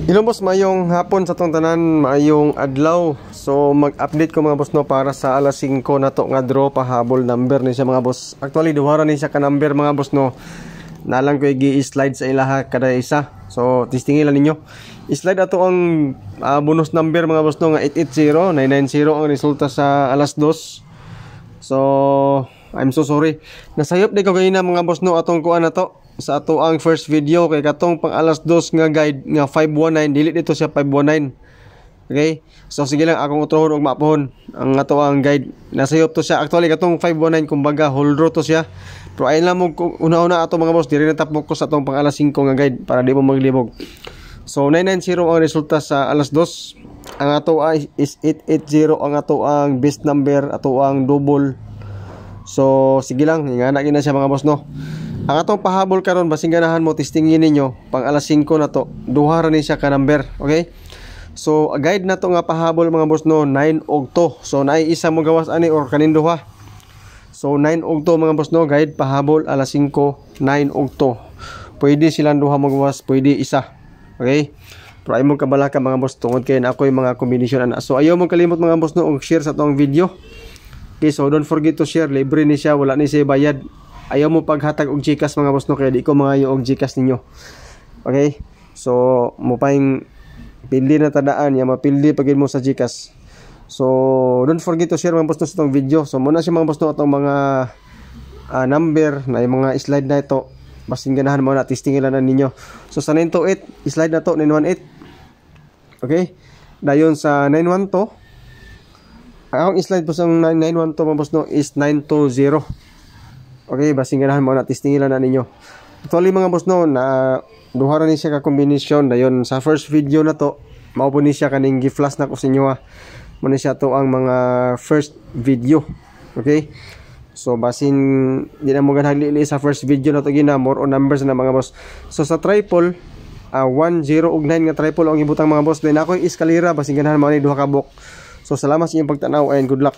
Hello boss, mayong hapon sa tong tanan, mayong adlaw. So mag-update ko mga boss no para sa alas 5 na to nga draw pahabol number ni siya mga boss. Actually duhara ni siya ka number mga boss no. Nalang ko i-slide sa ilaha kada isa. So testingin lang ninyo. I-slide ato ang bonus number mga boss no nga 880, 990 ang resulta sa alas 2. So I'm so sorry. Nasayop di ko ganina mga boss no atong kuan na to. Sa ato ang first video kay katong pang alas 2 nga guide nga 519 dili dito siya 519. Okay? So sige lang akong utrohon og mapohon ang ato ang guide. Nasayop to siya. Actually katong 519 kumbaga hold draw to siya. Pero ayun lang mo una-una ato mga boss diri na tapok ko sa atong pang alas 5 nga guide para di mo maglibog. So 990 ang resulta sa alas 2. Ang ato ay is 880 ang ato ang best number, ato ang double. So sige lang, ingana gina siya mga boss no. Ang atong pahabol karon basing ganahan mo testingin ninyo pang alas 5 na to. Duha ra ni siya ka number, okay? So guide na to nga pahabol mga boss no 9 og 2. So naay isa mo gawas ani or kanin duha. So 9 og 2 mga boss no, guide pahabol alas 5 9 og 2. Pwede silang duha mo gawas, pwede isa. Okay? Pero ay mo kabalaka mga boss tungod kay na ako'y mga kombinasyon ana. So ayaw mo kalimot mga boss no og share sa tong video. Okay, so don't forget to share, libre ni siya, wala ni siya bayad. Ayaw mo paghatag og GCash mga boss no kaya di ko mga og GCash ninyo. Okay? So mo paing pildi na tadaan ya mapildi pagin mo sa GCash. So don't forget to share mga boss no sa tong video. So muna si mga boss no atong mga number na yung mga slide na ito. Basing ganahan mo na testingin lang ninyo. So sa 928 slide na to 918. Okay? Dayon sa 912 ang slide po sa 912 mga boss no is 920. Okay, basing ganahan mo na testingin lang na ninyo. Actually mga boss no, na duha ra ni siya ka kombinasyon dayon sa first video na to. Mao po ni siya kaning gi-flash na ko sa inyo ha. Mo ni siya to ang mga first video. Okay? So basin di na mo ganhali sa first video na to gina more on numbers na mga boss. So sa triple 10 ug 9 nga triple ang ibutang mga boss. Then ako eskalera basing ganahan mo ni duha ka bok. So salamat sa inyong pagtanaw and good luck.